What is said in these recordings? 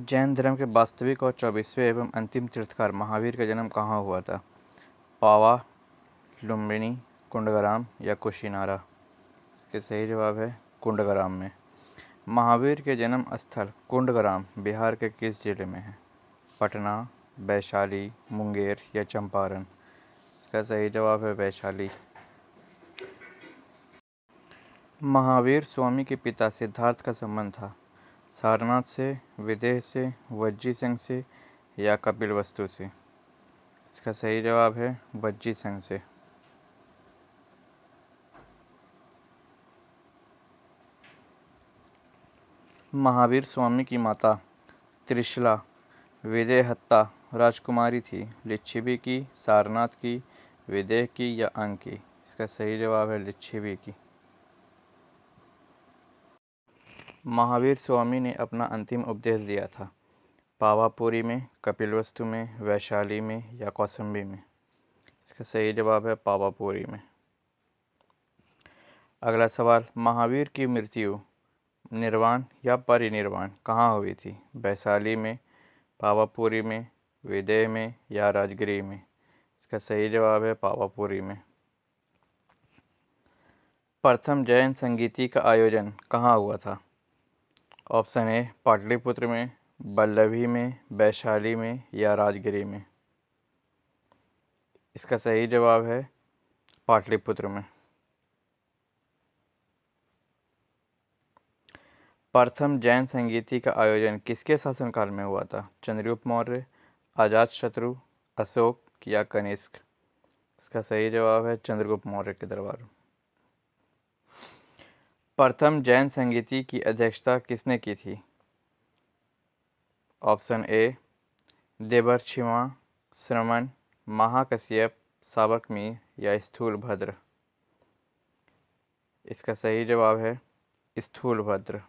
जैन धर्म के वास्तविक और 24वें एवं अंतिम तीर्थंकर महावीर का जन्म कहाँ हुआ था? पावा, लुम्बिनी, कुंडग्राम या कुशीनारा? इसके सही जवाब है कुंडग्राम में। महावीर के जन्म स्थल कुंडग्राम बिहार के किस जिले में है? पटना, वैशाली, मुंगेर या चंपारण? इसका सही जवाब है वैशाली। महावीर स्वामी के पिता सिद्धार्थ का संबंध था? सारनाथ से, विदेह से, वज्जी संघ से या कपिलवस्तु से? इसका सही जवाब है वज्जी संघ से। महावीर स्वामी की माता त्रिशला विदेहत्ता राजकुमारी थी, लिच्छवी की, सारनाथ की, विदेह की या अंक की? इसका सही जवाब है लिच्छवी की। महावीर स्वामी ने अपना अंतिम उपदेश दिया था? पावापुरी में, कपिलवस्तु में, वैशाली में या कौसंबी में? इसका सही जवाब है पावापुरी में। अगला सवाल, महावीर की मृत्यु निर्वाण या परिनिर्वाण कहाँ हुई थी? वैशाली में, पावापुरी में, विदेह में या राजगिरी में? इसका सही जवाब है पावापुरी में। प्रथम जैन संगीति का आयोजन कहाँ हुआ था? ऑप्शन ए पाटलिपुत्र में, वल्लभी में, वैशाली में या राजगिरी में? इसका सही जवाब है पाटलिपुत्र में। प्रथम जैन संगीति का आयोजन किसके शासनकाल में हुआ था? चंद्रगुप्त मौर्य, अजातशत्रु, अशोक या कनिष्क? इसका सही जवाब है चंद्रगुप्त मौर्य के दरबार। प्रथम जैन संगीति की अध्यक्षता किसने की थी? ऑप्शन ए देवर्षिमा, श्रमण, महाकश्यप, सावकमी या स्थूलभद्र? इसका सही जवाब है स्थूलभद्र।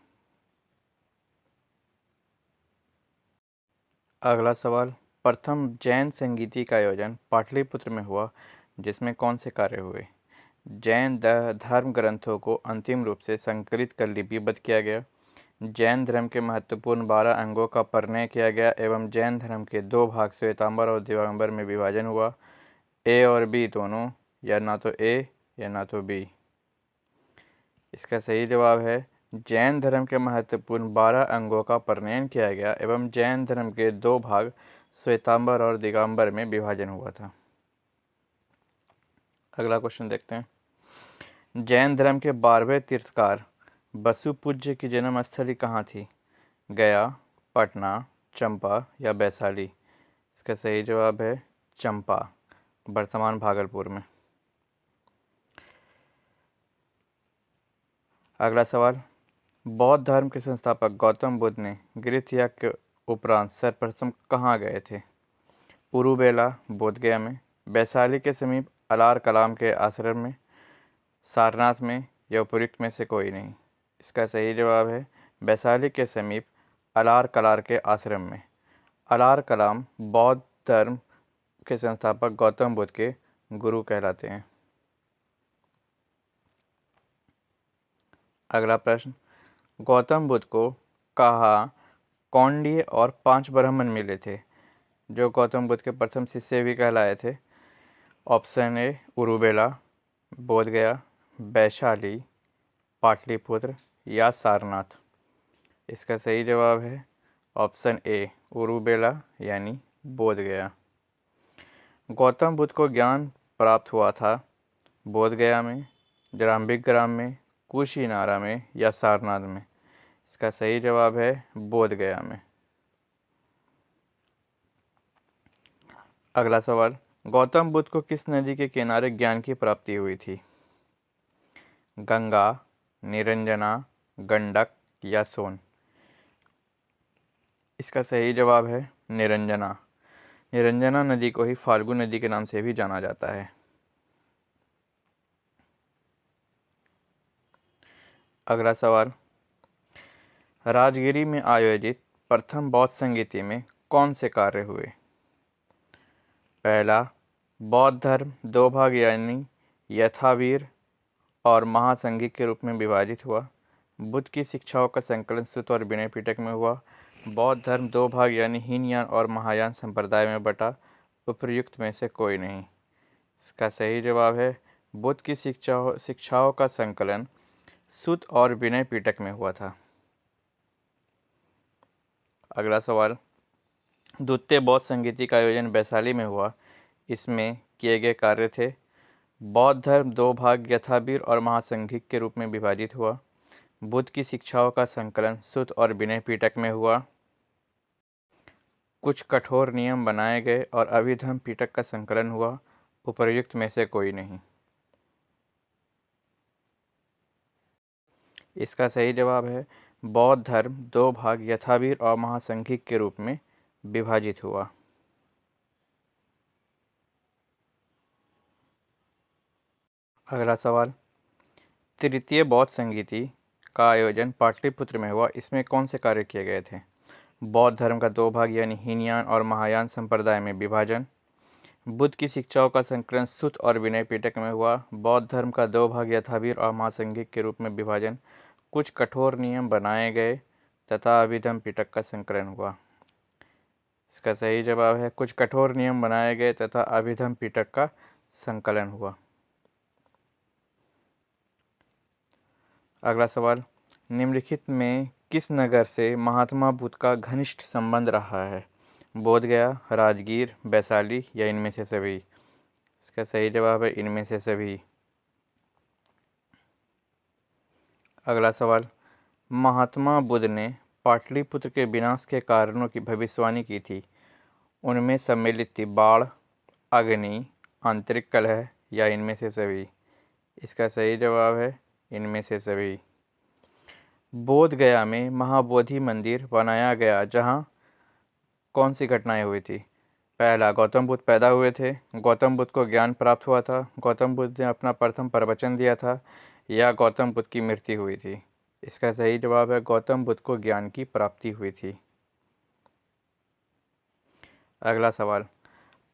अगला सवाल, प्रथम जैन संगीति का आयोजन पाटलिपुत्र में हुआ, जिसमें कौन से कार्य हुए? जैन धर्म ग्रंथों को अंतिम रूप से संकलित कर लिपिबद्ध किया गया, जैन धर्म के महत्वपूर्ण 12 अंगों का परिणय किया गया एवं जैन धर्म के 2 भाग श्वेतांबर और दिगंबर में विभाजन हुआ। ए और बी दोनों, या ना तो ए या ना तो बी? इसका सही जवाब है जैन धर्म के महत्वपूर्ण 12 अंगों का परिणयन किया गया एवं जैन धर्म के 2 भाग श्वेतांबर और दिगंबर में विभाजन हुआ था। अगला क्वेश्चन देखते हैं। जैन धर्म के 12वें तीर्थंकर बसु पूज्य की जन्मस्थली कहाँ थी? गया, पटना, चंपा या वैशाली? इसका सही जवाब है चंपा, वर्तमान भागलपुर में। अगला सवाल, बौद्ध धर्म के संस्थापक गौतम बुद्ध ने गृह त्याग के उपरांत सर्वप्रथम कहाँ गए थे? उरुबेला बोधगया में, वैशाली के समीप अलार कलाम के आश्रम में, सारनाथ में या उपयुक्त में से कोई नहीं? इसका सही जवाब है वैशाली के समीप अलार कलार के आश्रम में। अलार कलाम बौद्ध धर्म के संस्थापक गौतम बुद्ध के गुरु कहलाते हैं। अगला प्रश्न, गौतम बुद्ध को कहाँ कौंडिन्य और 5 ब्राह्मण मिले थे, जो गौतम बुद्ध के प्रथम शिष्य भी कहलाए थे? ऑप्शन ए उरुबेला, बोधगया, वैशाली, पाटलिपुत्र या सारनाथ? इसका सही जवाब है ऑप्शन ए उरुबेला यानी बोधगया। गौतम बुद्ध को ज्ञान प्राप्त हुआ था बोधगया में, जाम्बिग्राम में, कुशीनारा में या सारनाथ में? इसका सही जवाब है बोधगया में। अगला सवाल, गौतम बुद्ध को किस नदी के किनारे ज्ञान की प्राप्ति हुई थी? गंगा, निरंजना, गंडक या सोन? इसका सही जवाब है निरंजना। निरंजना नदी को ही फाल्गु नदी के नाम से भी जाना जाता है। अगला सवाल, राजगिरी में आयोजित प्रथम बौद्ध संगीति में कौन से कार्य हुए? पहला, बौद्ध धर्म 2 भाग यानी यथावीर और महासंघिक के रूप में विभाजित हुआ। बुद्ध की शिक्षाओं का संकलन सुत्त और विनय पिटक में हुआ। बौद्ध धर्म दो भाग यानी हीनयान और महायान संप्रदाय में बटा, उपर्युक्त में से कोई नहीं। इसका सही जवाब है बुद्ध की शिक्षाओं का संकलन सूत और विनय पिटक में हुआ था। अगला सवाल, द्वितीय बौद्ध संगीति का आयोजन वैशाली में हुआ। इसमें किए गए कार्य थे। बौद्ध धर्म दो भाग यथावीर और महासंघिक के रूप में विभाजित हुआ। बुद्ध की शिक्षाओं का संकलन सूत और विनय पिटक में हुआ। कुछ कठोर नियम बनाए गए और अभिधम्म पिटक का संकलन हुआ। उपर्युक्त में से कोई नहीं। इसका सही जवाब है बौद्ध धर्म दो भाग यथावीर और महासंघिक के रूप में विभाजित हुआ। अगला सवाल, तृतीय बौद्ध संगीति का आयोजन पाटलिपुत्र में हुआ। इसमें कौन से कार्य किए गए थे? बौद्ध धर्म का दो भाग यानी हीनयान और महायान संप्रदाय में विभाजन, बुद्ध की शिक्षाओं का संकलन सूत और विनय पिटक में हुआ, बौद्ध धर्म का दो भाग यथावीर और महासंघिक के रूप में विभाजन, कुछ कठोर नियम बनाए गए तथा अभिधम्म पिटक का संकलन हुआ। इसका सही जवाब है कुछ कठोर नियम बनाए गए तथा अभिधम्म पिटक का संकलन हुआ। अगला सवाल, निम्नलिखित में किस नगर से महात्मा बुद्ध का घनिष्ठ संबंध रहा है? बोधगया, राजगीर, वैशाली या इनमें से सभी? इसका सही जवाब है इनमें से सभी। अगला सवाल, महात्मा बुद्ध ने पाटलिपुत्र के विनाश के कारणों की भविष्यवाणी की थी। उनमें सम्मिलित थी बाढ़, अग्नि, आंतरिक कलह या इनमें से सभी? इसका सही जवाब है इनमें से सभी। बोध गया में महाबोधि मंदिर बनाया गया, जहां कौन सी घटनाएं हुई थी? पहला, गौतम बुद्ध पैदा हुए थे, गौतम बुद्ध को ज्ञान प्राप्त हुआ था, गौतम बुद्ध ने अपना प्रथम प्रवचन दिया था, या गौतम बुद्ध की मृत्यु हुई थी? इसका सही जवाब है गौतम बुद्ध को ज्ञान की प्राप्ति हुई थी। अगला सवाल,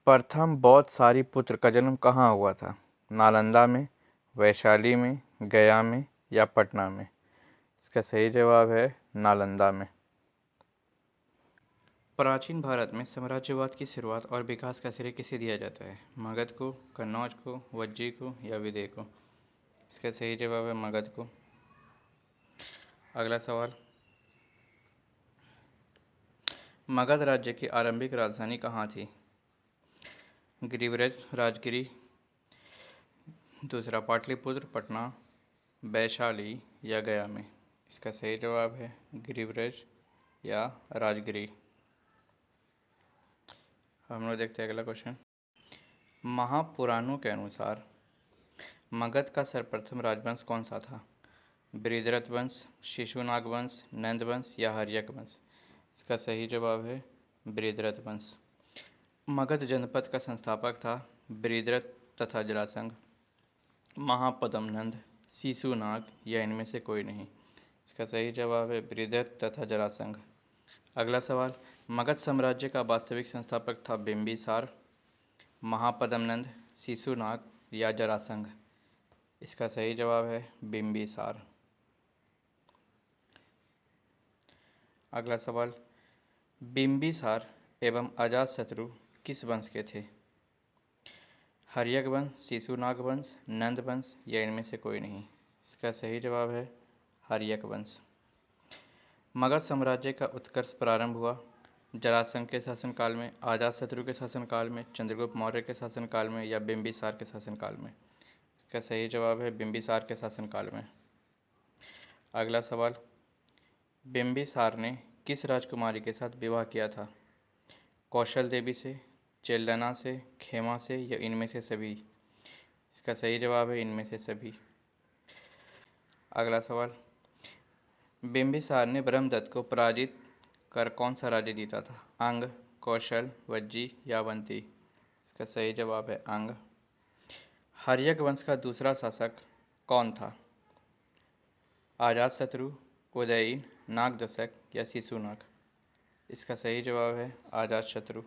प्रथम बौद्ध सारिपुत्र का जन्म कहाँ हुआ था? नालंदा में, वैशाली में, गया में या पटना में? इसका सही जवाब है नालंदा में। प्राचीन भारत में साम्राज्यवाद की शुरुआत और विकास का श्रेय किसे दिया जाता है? मगध को, कन्नौज को, वज्जी को या विदय को? इसका सही जवाब है मगध को। अगला सवाल, मगध राज्य की आरंभिक राजधानी कहाँ थी? गिरिव्रज, राजगिरी, दूसरा पाटलिपुत्र, पटना, वैशाली या गया में? इसका सही जवाब है गिरिव्रज या राजगिरी। हम लोग देखते हैं अगला क्वेश्चन। महापुराणों के अनुसार मगध का सर्वप्रथम राजवंश कौन सा था? बृहद्रथ वंश, शिशुनाग वंश, नंद वंश या हर्यक वंश? इसका सही जवाब है बृहद्रथ वंश। मगध जनपद का संस्थापक था बृहद्रथ तथा जरासंध, महापद्म नंद, शिशुनाग या इनमें से कोई नहीं? इसका सही जवाब है बृहद्रथ तथा जरासंध। अगला सवाल, मगध साम्राज्य का वास्तविक संस्थापक था बिंबिसार, महापद्म नंद, शिशुनाग या जरासंध? इसका सही जवाब है बिंबिसार। अगला सवाल, बिंबिसार एवं अजातशत्रु किस वंश के थे? हर्यक वंश, शिशुनाग वंश, नंद वंश या इनमें से कोई नहीं? इसका सही जवाब है हर्यक वंश। मगध साम्राज्य का उत्कर्ष प्रारंभ हुआ जरासंध के शासनकाल में, अजातशत्रु के शासनकाल में, चंद्रगुप्त मौर्य के शासनकाल में या बिंबिसार के शासनकाल में? इसका सही जवाब है बिंबिसार के शासनकाल में। अगला सवाल, बिंबिसार ने किस राजकुमारी के साथ विवाह किया था? कौशल देवी से, चेल्लना से, खेमा से या इनमें से सभी? इसका सही जवाब है इनमें से सभी। अगला सवाल, बिंबिसार ने ब्रह्मदत्त को पराजित कर कौन सा राज्य जीता था? अंग, कौशल, वज्जी या अवंती? इसका सही जवाब है अंग। हर्यक वंश का दूसरा शासक कौन था? अजातशत्रु, उदयीन, नागदशक या शिशुनाग? इसका सही जवाब है अजातशत्रु।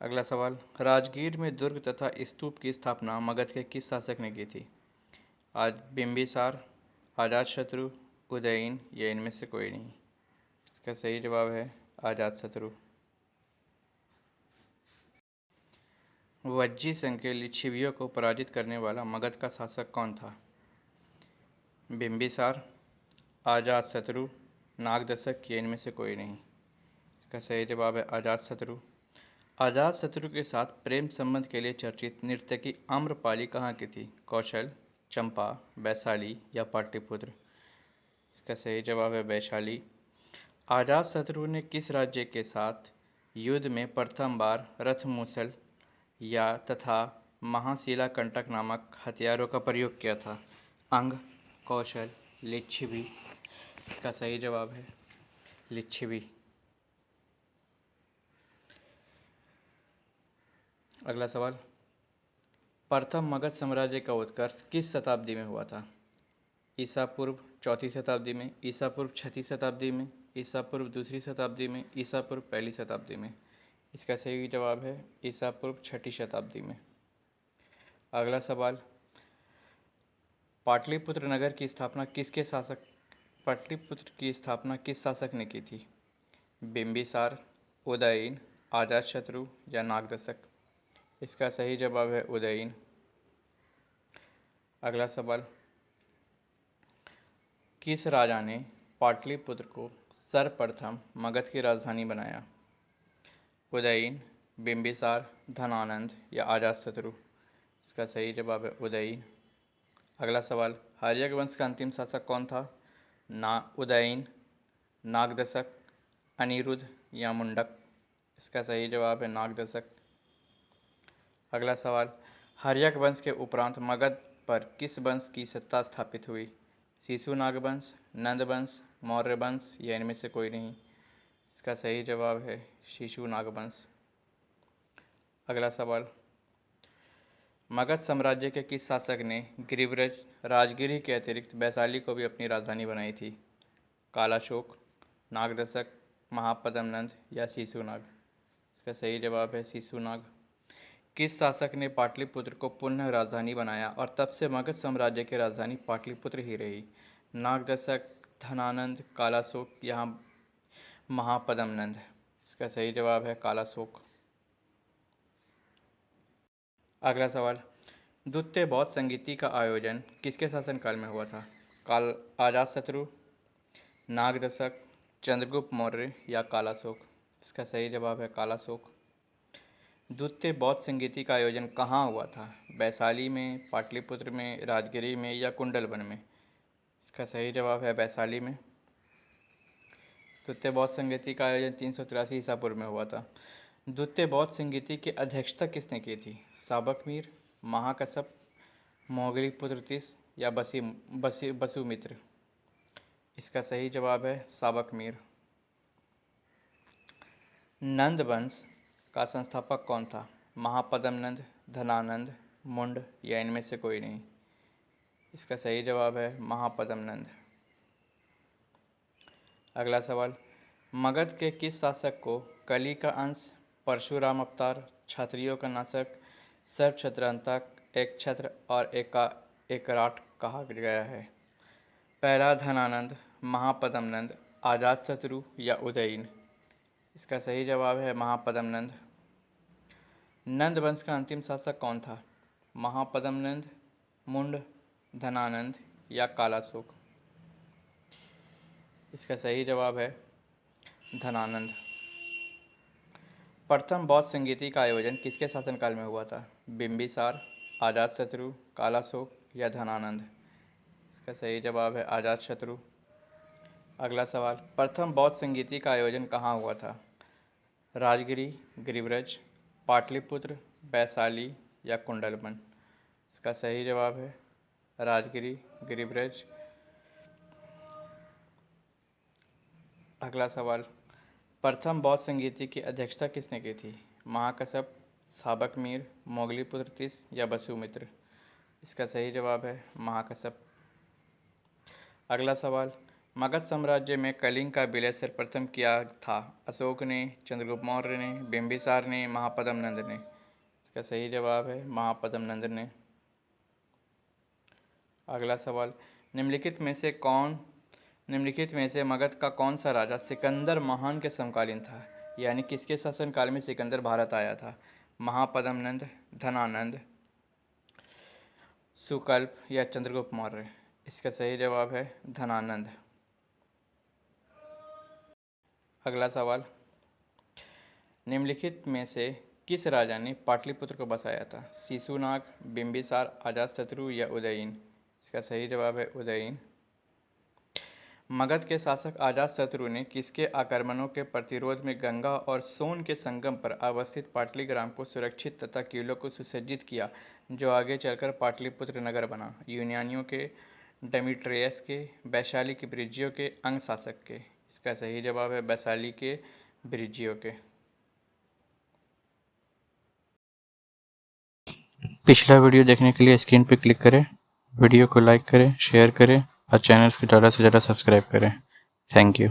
अगला सवाल, राजगीर में दुर्ग तथा स्तूप की स्थापना मगध के किस शासक ने की थी? आज बिंबिसार, अजातशत्रु, उदयीन या इनमें से कोई नहीं? इसका सही जवाब है अजातशत्रु। वज्जी संघ के लिच्छवियों को पराजित करने वाला मगध का शासक कौन था? बिंबिसार, अजातशत्रु, नागदशक या इनमें से कोई नहीं। इसका सही जवाब है अजातशत्रु। अजातशत्रु के साथ प्रेम संबंध के लिए चर्चित नर्तकी आम्रपाली कहाँ की थी? कौशल, चंपा, वैशाली या पाटलिपुत्र। इसका सही जवाब है वैशाली। अजातशत्रु ने किस राज्य के साथ युद्ध में प्रथम बार रथमूसल या तथा महाशिला कंटक नामक हथियारों का प्रयोग किया था? अंग, कौशल, लिच्छवी। इसका सही जवाब है लिच्छवी। अगला सवाल, प्रथम मगध साम्राज्य का उत्कर्ष किस शताब्दी में हुआ था? ईसा पूर्व चौथी शताब्दी में, ईसा पूर्व छठी शताब्दी में, ईसा पूर्व दूसरी शताब्दी में, ईसा पूर्व पहली शताब्दी में। इसका सही जवाब है ईसा पूर्व छठी शताब्दी में। अगला सवाल, पाटलिपुत्र नगर की स्थापना किसके शासक पाटलिपुत्र की स्थापना किस शासक ने की थी? बिंबिसार, उदयन, अजातशत्रु या नागदशक। इसका सही जवाब है उदयन। अगला सवाल, किस राजा ने पाटलिपुत्र को सर्वप्रथम मगध की राजधानी बनाया? उदयन, बिंबिसार, धनानंद या अजातशत्रु। इसका सही जवाब है उदयन। अगला सवाल, हर्यक वंश का अंतिम शासक कौन था? उदयन, नागदशक, अनिरुद्ध या मुंडक। इसका सही जवाब है नागदशक। अगला सवाल, हर्यक वंश के उपरांत मगध पर किस वंश की सत्ता स्थापित हुई? शिशुनाग वंश, नंद वंश, मौर्य वंश या इनमें से कोई नहीं। इसका सही जवाब है शिशुनाग वंश। अगला सवाल, मगध साम्राज्य के किस शासक ने गिरिव्रज, राजगिरी के अतिरिक्त वैशाली को भी अपनी राजधानी बनाई थी? कालाशोक, नागदशक, महापद्म नंद या शिशुनाग। इसका सही जवाब है शिशुनाग। किस शासक ने पाटलिपुत्र को पुनः राजधानी बनाया और तब से मगध साम्राज्य की राजधानी पाटलिपुत्र ही रही? नागदशक, धनानंद, कालाशोक या महापद्म नंद। इसका सही जवाब है कालाशोक। अगला सवाल, द्वितीय बौद्ध संगीति का आयोजन किसके शासनकाल में हुआ था? अजातशत्रु, नागदशक, चंद्रगुप्त मौर्य या कालाशोक। इसका सही जवाब है कालाशोक। द्वितीय बौद्ध संगीति का आयोजन कहाँ हुआ था? वैशाली में, पाटलिपुत्र में, राजगिरी में या कुंडलवन में। इसका सही जवाब है वैशाली में। द्वितीय बौद्ध संगीति का आयोजन 383 ईसा पूर्व में हुआ था। द्वितीय बौद्ध संगीति की अध्यक्षता किसने की थी? साबक मीर, महाकश्यप, मोगलीपुत्र तीस या वसुमित्र। इसका सही जवाब है साबक मीर। नंद वंश का संस्थापक कौन था? महापद्म नंद, धनानंद, मुंड या इनमें से कोई नहीं। इसका सही जवाब है महापद्म नंद। अगला सवाल, मगध के किस शासक को कली का अंश, परशुराम अवतार, क्षत्रियों का नाशक, सर्वक्षत्रांतक, एक छत्र और एकराट कहा गया है? पहला धनानंद, महापद्म नंद, अजातशत्रु या उदयन। इसका सही जवाब है महापद्म नंद। नंद वंश का अंतिम शासक कौन था? महापद्म नंद, मुंड, धनानंद या कालाशोक। इसका सही जवाब है धनानंद। प्रथम बौद्ध संगीति का आयोजन किसके शासनकाल में हुआ था? बिंबिसार, अजातशत्रु, कालाशोक या धनानंद। इसका सही जवाब है अजातशत्रु। अगला सवाल, प्रथम बौद्ध संगीति का आयोजन कहाँ हुआ था? राजगिरी, गिरिव्रज, पाटलिपुत्र, वैशाली या कुंडलवन। इसका सही जवाब है राजगिरी, गिरिव्रज। अगला सवाल, प्रथम बौद्ध संगीति की अध्यक्षता किसने की थी? महाकश्यप, साबक मीर, मोगलीपुत्र तीस या वसुमित्र। इसका सही जवाब है महाकश्यप। अगला सवाल, मगध साम्राज्य में कलिंग का विलय सर्वप्रथम किया था? अशोक ने, चंद्रगुप्त मौर्य ने, बिंबिसार ने, महापद्म नंद ने। इसका सही जवाब है महापद्म नंद ने। अगला सवाल, निम्नलिखित में से कौन निम्नलिखित में से मगध का कौन सा राजा सिकंदर महान के समकालीन था, यानी किसके शासनकाल में सिकंदर भारत आया था? महापद्मनंद, धनानंद, सुकल्प या चंद्रगुप्त मौर्य? इसका सही जवाब है धनानंद। अगला सवाल, निम्नलिखित में से किस राजा ने पाटलिपुत्र को बसाया था? शिशुनाग, बिंबिसार, अजातशत्रु या उदयीन? इसका सही जवाब है उदयीन। मगध के शासक अजातशत्रु ने किसके आक्रमणों के प्रतिरोध में गंगा और सोन के संगम पर अवस्थित पाटलिग्राम को सुरक्षित तथा किलों को सुसज्जित किया, जो आगे चलकर पाटलिपुत्र नगर बना? यूनानियों के, डेमेट्रियस के, वैशाली के ब्रिजियों के, अंग शासक के? इसका सही जवाब है वैशाली के ब्रिजियों के। पिछला वीडियो देखने के लिए स्क्रीन पर क्लिक करें, वीडियो को लाइक करें, शेयर करें और चैनल को ज़्यादा से ज़्यादा सब्सक्राइब करें। Thank you.